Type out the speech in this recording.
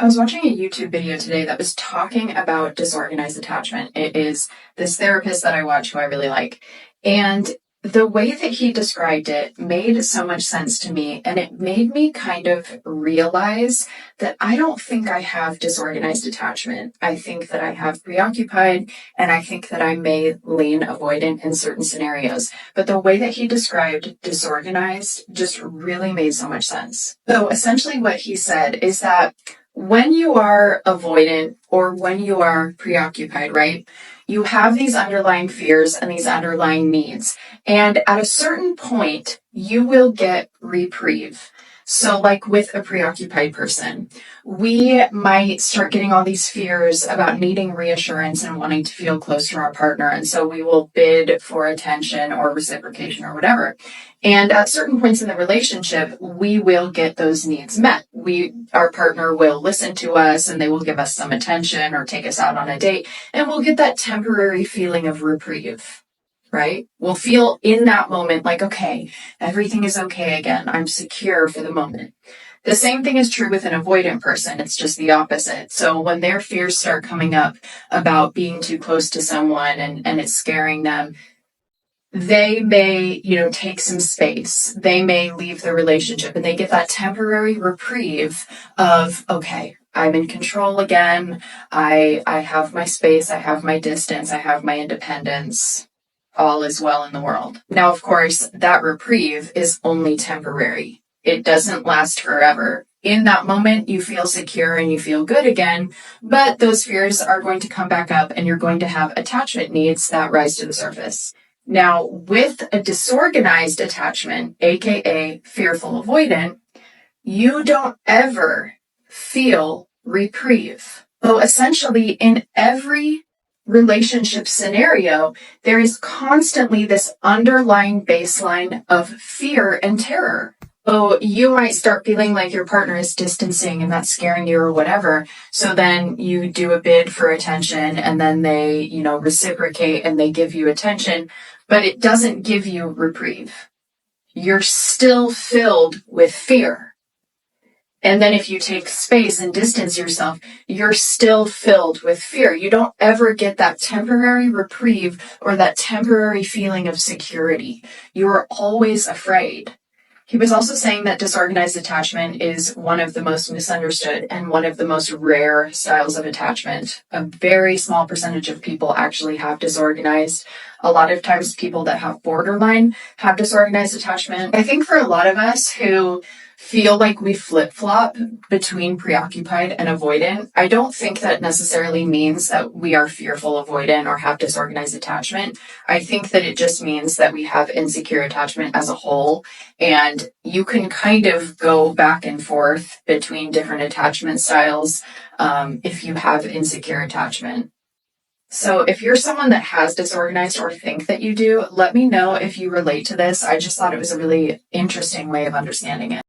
I was watching a YouTube video today that was talking about disorganized attachment. It is this therapist that I watch who I really like. And the way that he described it made so much sense to me. And it made me kind of realize that I don't think I have disorganized attachment. I think that I have preoccupied, and I think that I may lean avoidant in certain scenarios. But the way that he described disorganized just really made so much sense. So essentially what he said is that when you are avoidant or when you are preoccupied, right, you have these underlying fears and these underlying needs. And at a certain point, you will get reprieve. So like with a preoccupied person, we might start getting all these fears about needing reassurance and wanting to feel close to our partner. And so we will bid for attention or reciprocation or whatever. And at certain points in the relationship, we will get those needs met. Our partner will listen to us and they will give us some attention or take us out on a date, and we'll get that temporary feeling of reprieve. Right? We'll feel in that moment like, okay, everything is okay again. I'm secure for the moment. The same thing is true with an avoidant person. It's just the opposite. So when their fears start coming up about being too close to someone and it's scaring them, they may, take some space. They may leave the relationship and they get that temporary reprieve of, okay, I'm in control again. I have my space. I have my distance. I have my independence. All is well in the world. Now, of course, that reprieve is only temporary. It doesn't last forever. In that moment, you feel secure and you feel good again, but those fears are going to come back up and you're going to have attachment needs that rise to the surface. Now, with a disorganized attachment, aka fearful avoidant, you don't ever feel reprieve. So essentially, in every relationship scenario, there is constantly this underlying baseline of fear and terror. So you might start feeling like your partner is distancing and that's scaring you or whatever. So then you do a bid for attention and then they, reciprocate and they give you attention, but it doesn't give you reprieve. You're still filled with fear. And then if you take space and distance yourself, you're still filled with fear. You don't ever get that temporary reprieve or that temporary feeling of security. You are always afraid. He was also saying that disorganized attachment is one of the most misunderstood and one of the most rare styles of attachment. A very small percentage of people actually have disorganized. A lot of times people that have borderline have disorganized attachment. I think for a lot of us who feel like we flip-flop between preoccupied and avoidant, I don't think that necessarily means that we are fearful avoidant or have disorganized attachment. I think that it just means that we have insecure attachment as a whole, and you can kind of go back and forth between different attachment styles if you have insecure attachment. So if you're someone that has disorganized or think that you do, let me know if you relate to this. I just thought it was a really interesting way of understanding it.